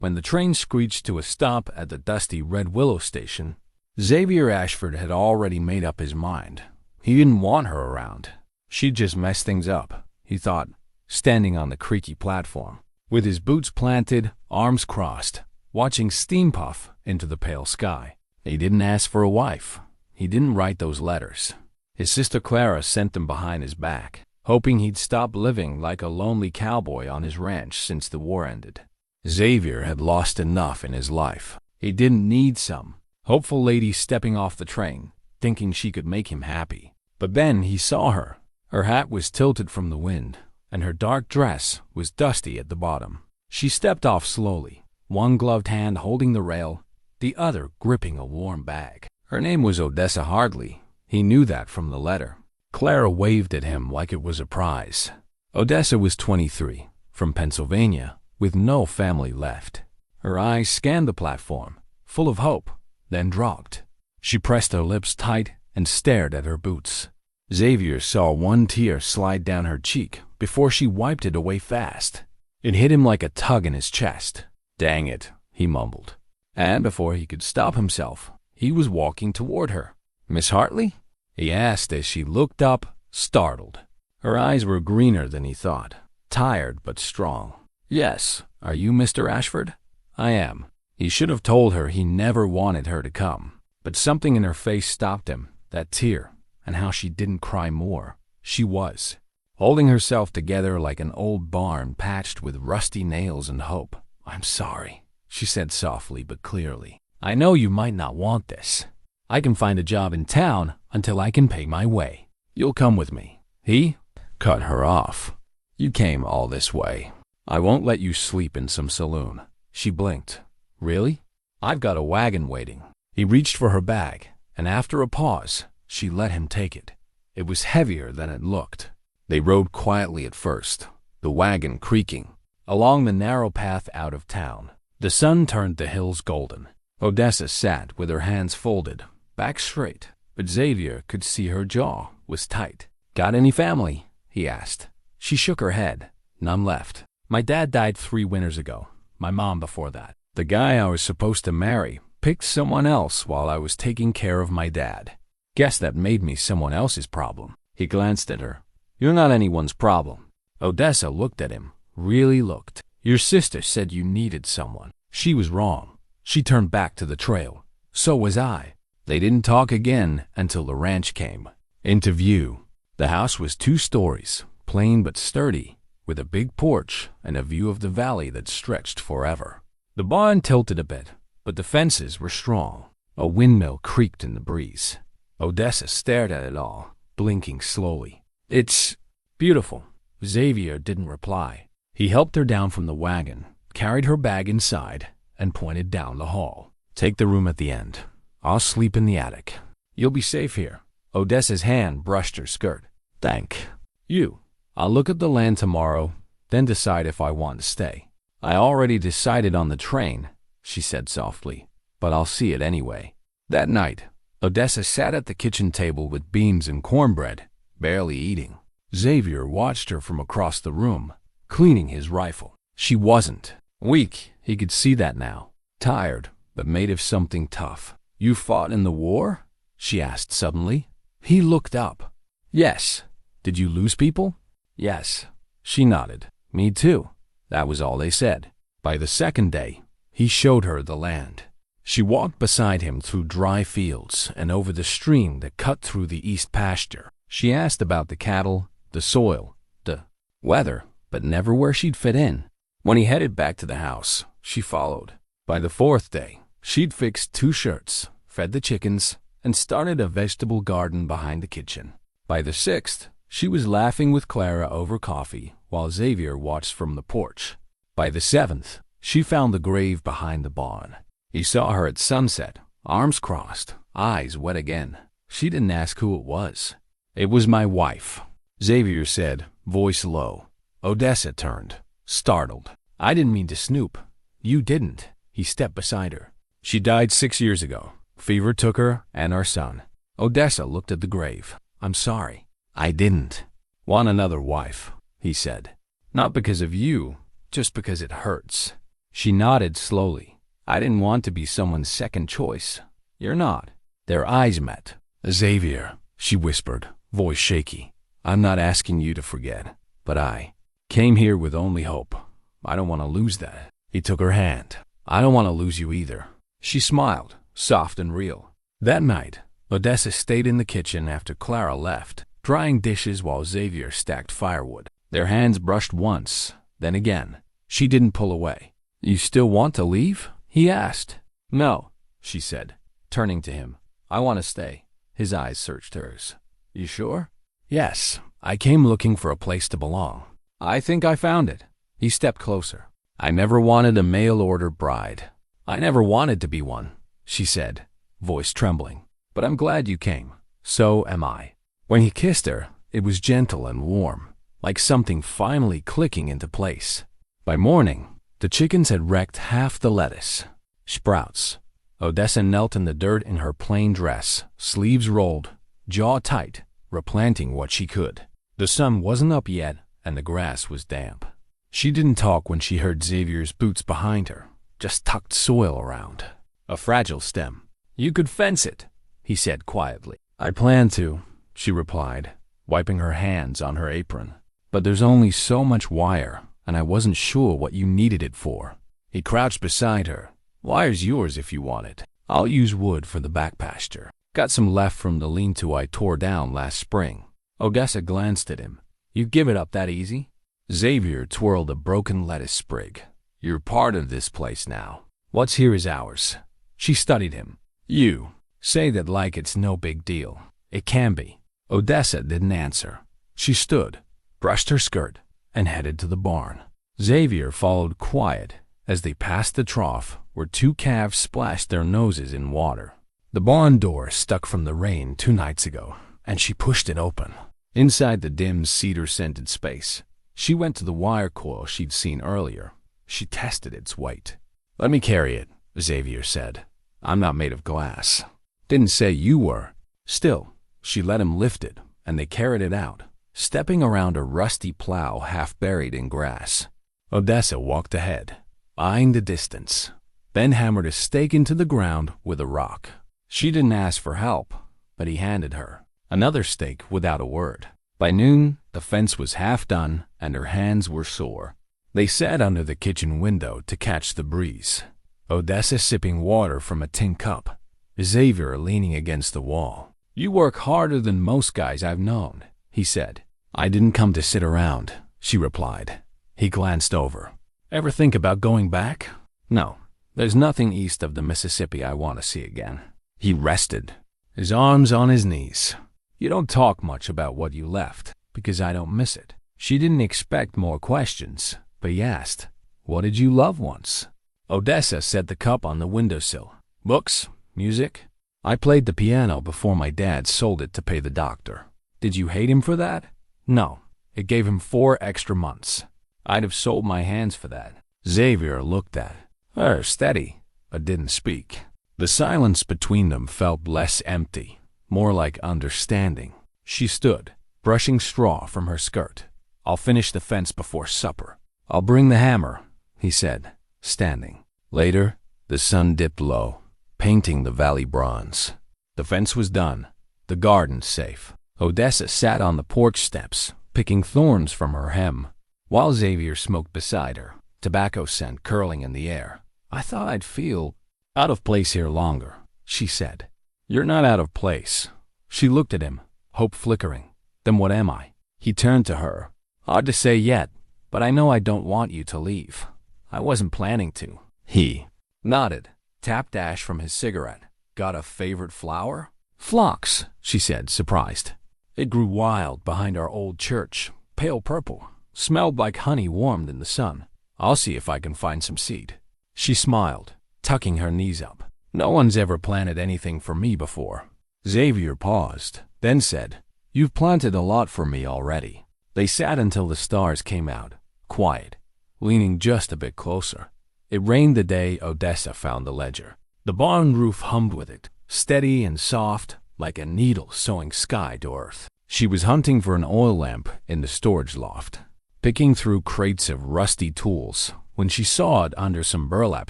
When the train screeched to a stop at the dusty Red Willow station, Xavier Ashford had already made up his mind. He didn't want her around. She'd just mess things up, he thought, standing on the creaky platform, with his boots planted, arms crossed, watching steam puff into the pale sky. He didn't ask for a wife. He didn't write those letters. His sister Clara sent them behind his back, hoping he'd stop living like a lonely cowboy on his ranch since the war ended. Xavier had lost enough in his life. He didn't need some hopeful lady stepping off the train, thinking she could make him happy. But then he saw her. Her hat was tilted from the wind, and her dark dress was dusty at the bottom. She stepped off slowly, one gloved hand holding the rail, the other gripping a warm bag. Her name was Odessa Hardley. He knew that from the letter. Clara waved at him like it was a prize. Odessa was 23, from Pennsylvania, with no family left. Her eyes scanned the platform, full of hope, then dropped. She pressed her lips tight and stared at her boots. Xavier saw one tear slide down her cheek before she wiped it away fast. It hit him like a tug in his chest. "Dang it," he mumbled. And before he could stop himself, he was walking toward her. "Miss Hartley?" he asked as she looked up, startled. Her eyes were greener than he thought, tired but strong. "Yes, are you Mr. Ashford?" "I am." He should have told her he never wanted her to come, but something in her face stopped him, that tear, and how she didn't cry more. She was, holding herself together like an old barn patched with rusty nails and hope. "I'm sorry," she said softly but clearly. "I know you might not want this. I can find a job in town until I can pay my way. You'll come with me." He cut her off. "You came all this way. I won't let you sleep in some saloon." She blinked. "Really? I've got a wagon waiting." He reached for her bag, and after a pause, she let him take it. It was heavier than it looked. They rode quietly at first, the wagon creaking, along the narrow path out of town. The sun turned the hills golden. Odessa sat with her hands folded, back straight, but Xavier could see her jaw was tight. "Got any family?" he asked. She shook her head. "None left. My dad died 3 winters ago, my mom before that. The guy I was supposed to marry picked someone else while I was taking care of my dad. Guess that made me someone else's problem." He glanced at her. "You're not anyone's problem." Odessa looked at him, really looked. "Your sister said you needed someone." She was wrong. She turned back to the trail. So was I. They didn't talk again until the ranch came into view. The house was 2 stories, plain but sturdy, with a big porch and a view of the valley that stretched forever. The barn tilted a bit, but the fences were strong. A windmill creaked in the breeze. Odessa stared at it all, blinking slowly. "It's beautiful." Xavier didn't reply. He helped her down from the wagon, carried her bag inside, and pointed down the hall. "Take the room at the end. I'll sleep in the attic. You'll be safe here." Odessa's hand brushed her skirt. "Thank you. I'll look at the land tomorrow, then decide if I want to stay." "I already decided on the train," she said softly, "but I'll see it anyway." That night, Odessa sat at the kitchen table with beans and cornbread, barely eating. Xavier watched her from across the room, cleaning his rifle. She wasn't. Weak, he could see that now. Tired, but made of something tough. "You fought in the war?" she asked suddenly. He looked up. "Yes." "Did you lose people?" "Yes." She nodded. "Me too." That was all they said. By the second day, he showed her the land. She walked beside him through dry fields and over the stream that cut through the east pasture. She asked about the cattle, the soil, the weather, but never where she'd fit in. When he headed back to the house, she followed. By the 4th day, she'd fixed 2 shirts, fed the chickens, and started a vegetable garden behind the kitchen. By the 6th, she was laughing with Clara over coffee while Xavier watched from the porch. By the 7th, she found the grave behind the barn. He saw her at sunset, arms crossed, eyes wet again. She didn't ask who it was. "It was my wife," Xavier said, voice low. Odessa turned, startled. "I didn't mean to snoop." "You didn't." He stepped beside her. "She died 6 years ago. Fever took her and our son." Odessa looked at the grave. "I'm sorry." "I didn't want another wife," he said. "Not because of you, just because it hurts." She nodded slowly. I didn't want to be someone's second choice. You're not. Their eyes met. Xavier, she whispered, voice shaky. I'm not asking you to forget, but I came here with only hope. I don't want to lose that. He took her hand. I don't want to lose you either. She smiled, soft and real. That night, Odessa stayed in the kitchen after Clara left, drying dishes while Xavier stacked firewood. Their hands brushed once, then again. She didn't pull away. You still want to leave? He asked. No, she said, turning to him. I want to stay. His eyes searched hers. You sure? Yes, I came looking for a place to belong. I think I found it. He stepped closer. I never wanted a mail-order bride. I never wanted to be one, she said, voice trembling. But I'm glad you came. So am I. When he kissed her, it was gentle and warm, like something finally clicking into place. By morning, the chickens had wrecked half the lettuce. Sprouts. Odessa knelt in the dirt in her plain dress, sleeves rolled, jaw tight, replanting what she could. The sun wasn't up yet, and the grass was damp. She didn't talk when she heard Xavier's boots behind her, just tucked soil around. A fragile stem. You could fence it, he said quietly. I plan to, she replied, wiping her hands on her apron. But there's only so much wire, and I wasn't sure what you needed it for. He crouched beside her. Wire's yours if you want it. I'll use wood for the back pasture. Got some left from the lean-to I tore down last spring. Odessa glanced at him. You give it up that easy? Xavier twirled a broken lettuce sprig. You're part of this place now. What's here is ours. She studied him. You say that like it's no big deal. It can be. Odessa didn't answer. She stood, brushed her skirt, and headed to the barn. Xavier followed quiet as they passed the trough where two calves splashed their noses in water. The barn door stuck from the rain 2 nights ago, and she pushed it open. Inside the dim cedar-scented space, she went to the wire coil she'd seen earlier. She tested its weight. Let me carry it, Xavier said. I'm not made of glass. Didn't say you were. Still, she let him lift it, and they carried it out, stepping around a rusty plow half buried in grass. Odessa walked ahead, eyeing the distance, then hammered a stake into the ground with a rock. She didn't ask for help, but he handed her another stake without a word. By noon, the fence was half done, and her hands were sore. They sat under the kitchen window to catch the breeze, Odessa sipping water from a tin cup, Xavier leaning against the wall. You work harder than most guys I've known, he said. I didn't come to sit around, she replied. He glanced over. Ever think about going back? No, there's nothing east of the Mississippi I want to see again. He rested, his arms on his knees. You don't talk much about what you left, because I don't miss it. She didn't expect more questions, but he asked, what did you love once? Odessa set the cup on the windowsill. Books? Music? I played the piano before my dad sold it to pay the doctor. Did you hate him for that? No, it gave him 4 extra months. I'd have sold my hands for that. Xavier looked at her steady, but didn't speak. The silence between them felt less empty, more like understanding. She stood, brushing straw from her skirt. I'll finish the fence before supper. I'll bring the hammer, he said, standing. Later, the sun dipped low, painting the valley bronze. The fence was done, the garden safe. Odessa sat on the porch steps, picking thorns from her hem, while Xavier smoked beside her, tobacco scent curling in the air. I thought I'd feel out of place here longer, she said. You're not out of place. She looked at him, hope flickering. Then what am I? He turned to her. Hard to say yet, but I know I don't want you to leave. I wasn't planning to. He nodded, tapped ash from his cigarette. Got a favorite flower? Phlox, she said, surprised. It grew wild behind our old church, pale purple, smelled like honey warmed in the sun. I'll see if I can find some seed. She smiled, tucking her knees up. No one's ever planted anything for me before. Xavier paused, then said, You've planted a lot for me already. They sat until the stars came out, quiet, leaning just a bit closer. It rained the day Odessa found the ledger. The barn roof hummed with it, steady and soft, like a needle sewing sky to earth. She was hunting for an oil lamp in the storage loft, picking through crates of rusty tools, when she saw it under some burlap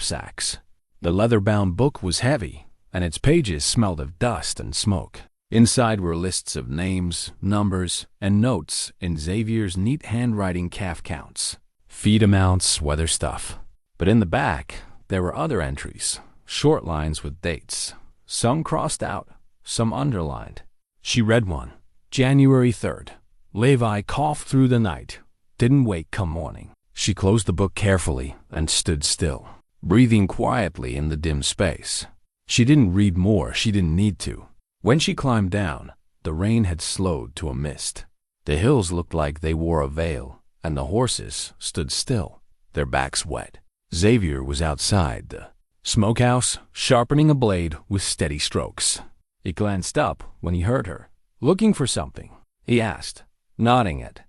sacks. The leather-bound book was heavy, and its pages smelled of dust and smoke. Inside were lists of names, numbers, and notes in Xavier's neat handwriting calf counts, feed amounts, weather stuff. But in the back, there were other entries, short lines with dates, some crossed out, some underlined. She read one. January 3rd. Levi coughed through the night. Didn't wake come morning. She closed the book carefully and stood still, breathing quietly in the dim space. She didn't read more. She didn't need to. When she climbed down, the rain had slowed to a mist. The hills looked like they wore a veil, and the horses stood still, their backs wet. Xavier was outside the smokehouse, sharpening a blade with steady strokes. He glanced up when he heard her. Looking for something? He asked, nodding at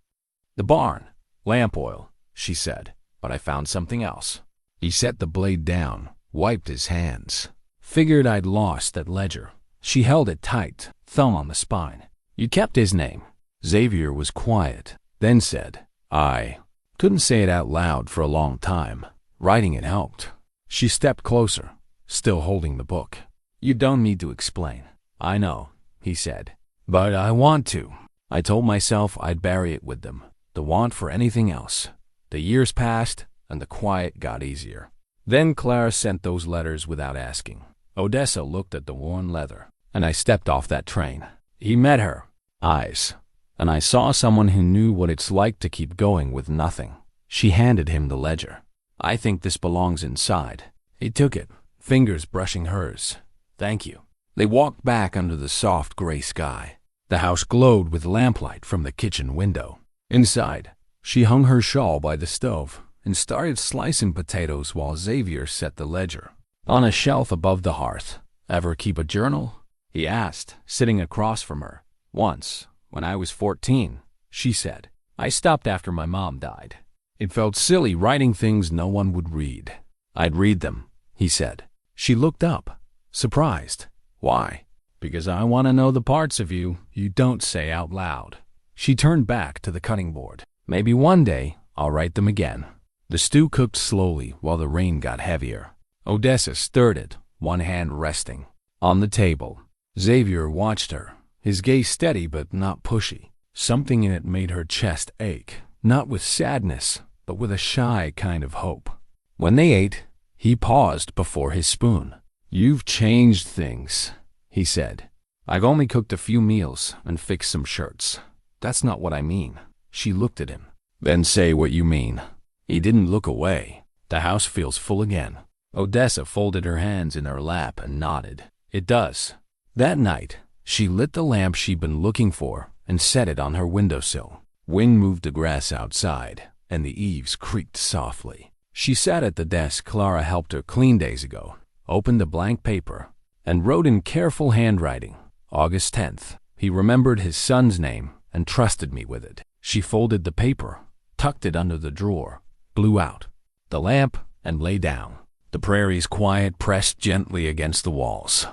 the barn. Lamp oil, she said, but I found something else. He set the blade down, wiped his hands. Figured I'd lost that ledger. She held it tight, thumb on the spine. You kept his name. Xavier was quiet, then said, I couldn't say it out loud for a long time. Writing it helped. She stepped closer, still holding the book. You don't need to explain. I know, he said, but I want to. I told myself I'd bury it with them. The want for anything else. The years passed, and the quiet got easier. Then Clara sent those letters without asking. Odessa looked at the worn leather, and I stepped off that train. He met her eyes, and I saw someone who knew what it's like to keep going with nothing. She handed him the ledger. I think this belongs inside. He took it, fingers brushing hers. Thank you. They walked back under the soft gray sky. The house glowed with lamplight from the kitchen window. Inside, she hung her shawl by the stove and started slicing potatoes while Xavier set the ledger on a shelf above the hearth. Ever keep a journal? He asked, sitting across from her. Once, when I was 14, she said. I stopped after my mom died. It felt silly writing things no one would read. I'd read them, he said. She looked up, surprised. Why? Because I want to know the parts of you don't say out loud. She turned back to the cutting board. Maybe one day I'll write them again. The stew cooked slowly while the rain got heavier. Odessa stirred it, one hand resting on the table. Xavier watched her, his gaze steady but not pushy. Something in it made her chest ache, not with sadness, but with a shy kind of hope. When they ate, he paused before his spoon. You've changed things, he said. I've only cooked a few meals and fixed some shirts. That's not what I mean. She looked at him. Then say what you mean. He didn't look away. The house feels full again. Odessa folded her hands in her lap and nodded. It does. That night, she lit the lamp she'd been looking for and set it on her windowsill. Wind moved the grass outside, and the eaves creaked softly. She sat at the desk Clara helped her clean days ago, opened a blank paper, and wrote in careful handwriting, August 10th. He remembered his son's name and trusted me with it. She folded the paper, tucked it under the drawer, blew out the lamp, and lay down. The prairie's quiet pressed gently against the walls.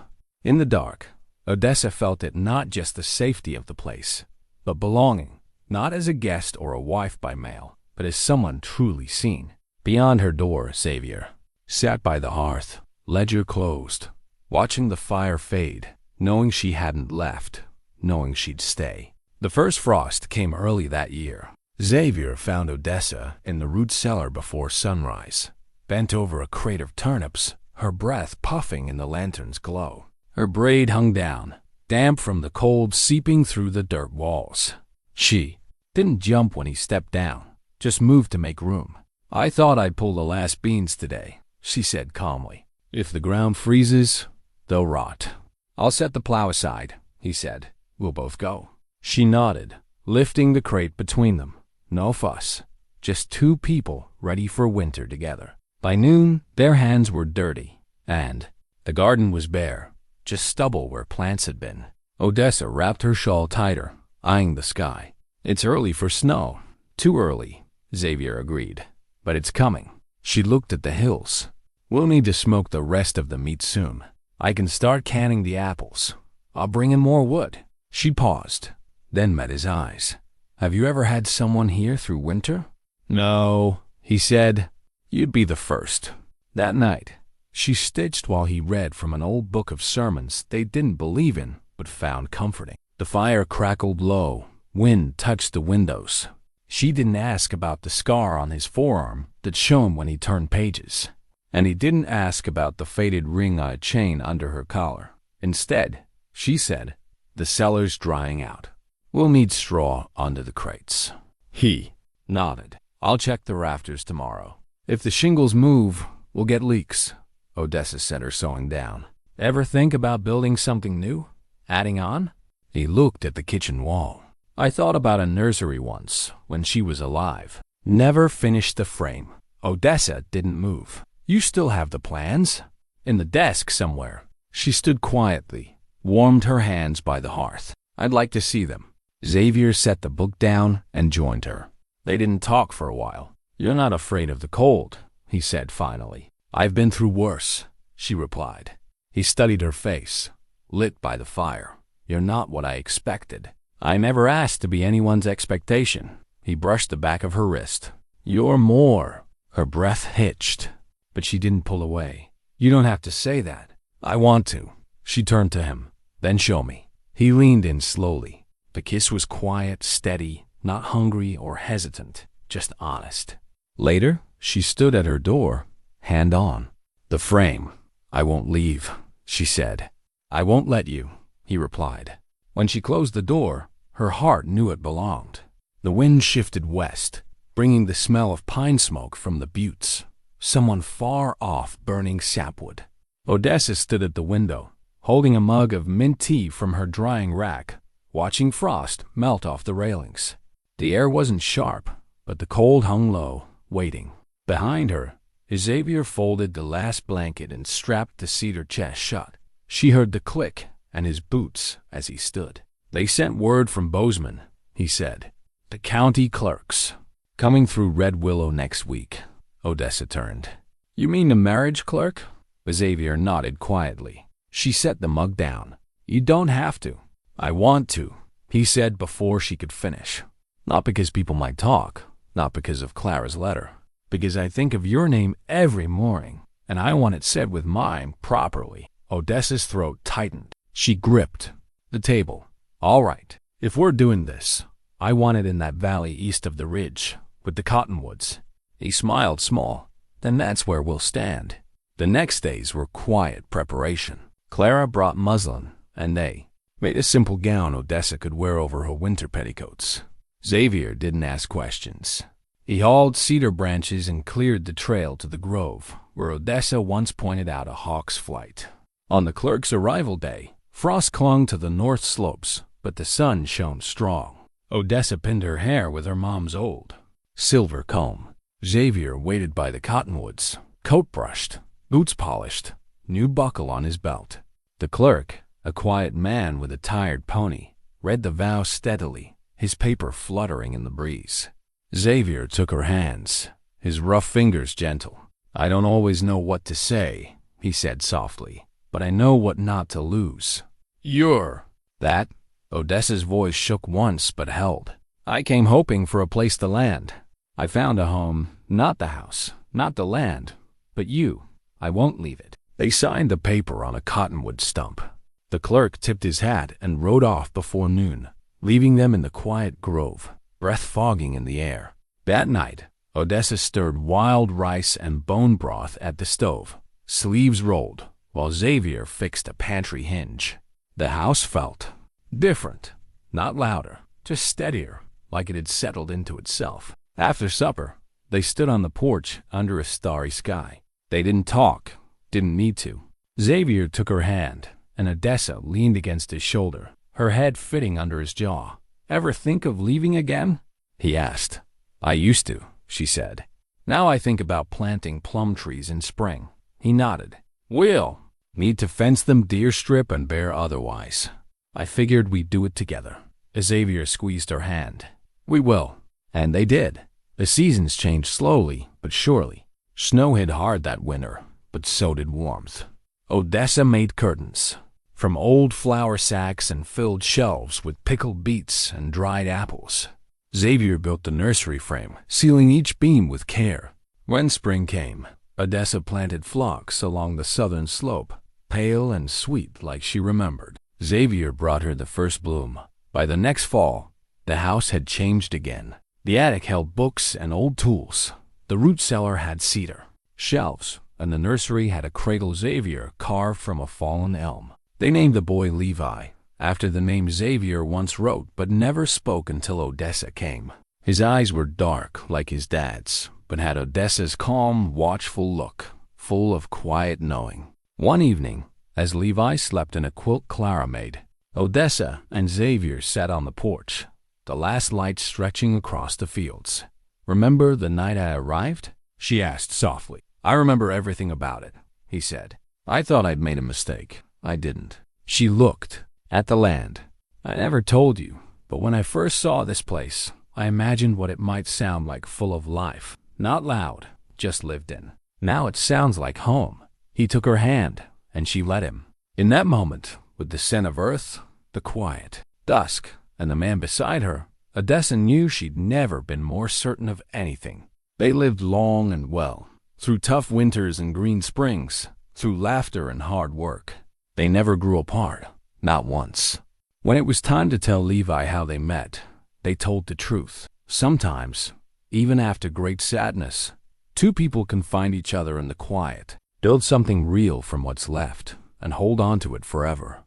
In the dark, Odessa felt it not just the safety of the place, but belonging, not as a guest or a wife by mail, but as someone truly seen. Beyond her door, Xavier sat by the hearth, ledger closed, watching the fire fade, knowing she hadn't left, knowing she'd stay. The first frost came early that year. Xavier found Odessa in the root cellar before sunrise, bent over a crate of turnips, her breath puffing in the lantern's glow. Her braid hung down, damp from the cold seeping through the dirt walls. She didn't jump when he stepped down, just moved to make room. I thought I'd pull the last beans today, she said calmly. If the ground freezes, they'll rot. I'll set the plow aside, he said. We'll both go. She nodded, lifting the crate between them. No fuss, just two people ready for winter together. By noon, their hands were dirty, and the garden was bare, just stubble where plants had been. Odessa wrapped her shawl tighter, eyeing the sky. It's early for snow. Too early, Xavier agreed. But it's coming. She looked at the hills. We'll need to smoke the rest of the meat soon. I can start canning the apples. I'll bring in more wood. She paused, then met his eyes. Have you ever had someone here through winter? No, he said. You'd be the first. That night, she stitched while he read from an old book of sermons they didn't believe in but found comforting. The fire crackled low. Wind touched the windows. She didn't ask about the scar on his forearm that shone when he turned pages. And he didn't ask about the faded ring-eyed chain under her collar. Instead, she said, "The cellar's drying out. We'll need straw under the crates." He nodded. "I'll check the rafters tomorrow. If the shingles move, we'll get leaks," Odessa said, her sewing down. "Ever think about building something new? Adding on?" He looked at the kitchen wall. "I thought about a nursery once, when she was alive. Never finished the frame." Odessa didn't move. "You still have the plans?" "In the desk somewhere." She stood quietly, warmed her hands by the hearth. "I'd like to see them." Xavier set the book down and joined her. They didn't talk for a while. "You're not afraid of the cold," he said finally. "I've been through worse," she replied. He studied her face, lit by the fire. "You're not what I expected." "I never asked to be anyone's expectation." He brushed the back of her wrist. "You're more." Her breath hitched, but she didn't pull away. "You don't have to say that." "I want to." She turned to him. "Then show me." He leaned in slowly. The kiss was quiet, steady, not hungry or hesitant, just honest. Later, she stood at her door, hand on. "The frame. I won't leave," she said. "I won't let you," he replied. When she closed the door, her heart knew it belonged. The wind shifted west, bringing the smell of pine smoke from the buttes. Someone far off burning sapwood. Odessa stood at the window, holding a mug of mint tea from her drying rack, watching frost melt off the railings. The air wasn't sharp, but the cold hung low, waiting. Behind her, Xavier folded the last blanket and strapped the cedar chest shut. She heard the click and his boots as he stood. "They sent word from Bozeman," he said. "The county clerks. Coming through Red Willow next week." Odessa turned. "You mean the marriage clerk?" Xavier nodded quietly. She set the mug down. "You don't have to." "I want to," he said before she could finish. "Not because people might talk, not because of Clara's letter, because I think of your name every morning, and I want it said with mine properly." Odessa's throat tightened. She gripped the table. "All right, if we're doing this, I want it in that valley east of the ridge, with the cottonwoods." He smiled small. "Then that's where we'll stand." The next days were quiet preparation. Clara brought muslin, and they made a simple gown Odessa could wear over her winter petticoats. Xavier didn't ask questions. He hauled cedar branches and cleared the trail to the grove, where Odessa once pointed out a hawk's flight. On the clerk's arrival day, frost clung to the north slopes, but the sun shone strong. Odessa pinned her hair with her mom's old silver comb. Xavier waited by the cottonwoods, coat brushed, boots polished, new buckle on his belt. The clerk, a quiet man with a tired pony, read the vow steadily, his paper fluttering in the breeze. Xavier took her hands, his rough fingers gentle. "I don't always know what to say," he said softly, "but I know what not to lose." "You're that?" Odessa's voice shook once but held. "I came hoping for a place to land. I found a home, not the house, not the land, but you. I won't leave it." They signed the paper on a cottonwood stump. The clerk tipped his hat and rode off before noon, leaving them in the quiet grove, breath fogging in the air. That night, Odessa stirred wild rice and bone broth at the stove, sleeves rolled, while Xavier fixed a pantry hinge. The house felt different, not louder, just steadier, like it had settled into itself. After supper, they stood on the porch under a starry sky. They didn't talk, didn't need to. Xavier took her hand, and Odessa leaned against his shoulder, her head fitting under his jaw. "Ever think of leaving again?" he asked. "I used to," she said. "Now I think about planting plum trees in spring." He nodded. "We'll need to fence them deer strip and bear otherwise. I figured we'd do it together." Xavier squeezed her hand. "We will." And they did. The seasons changed slowly but surely. Snow hit hard that winter, but so did warmth. Odessa made curtains from old flour sacks and filled shelves with pickled beets and dried apples. Xavier built the nursery frame, sealing each beam with care. When spring came, Odessa planted phlox along the southern slope, pale and sweet like she remembered. Xavier brought her the first bloom. By the next fall, the house had changed again. The attic held books and old tools. The root cellar had cedar shelves, and the nursery had a cradle Xavier carved from a fallen elm. They named the boy Levi, after the name Xavier once wrote but never spoke until Odessa came. His eyes were dark like his dad's, but had Odessa's calm, watchful look, full of quiet knowing. One evening, as Levi slept in a quilt Clara made, Odessa and Xavier sat on the porch, the last light stretching across the fields. "Remember the night I arrived?" she asked softly. "I remember everything about it," he said. "I thought I'd made a mistake. I didn't." She looked at the land. "I never told you, but when I first saw this place, I imagined what it might sound like, full of life. Not loud, just lived in. Now it sounds like home." He took her hand, and she let him. In that moment, with the scent of earth, the quiet, dusk, and the man beside her, Odessa knew she'd never been more certain of anything. They lived long and well, through tough winters and green springs, through laughter and hard work. They never grew apart, not once. When it was time to tell Levi how they met, they told the truth. Sometimes, even after great sadness, two people can find each other in the quiet, build something real from what's left, and hold on to it forever.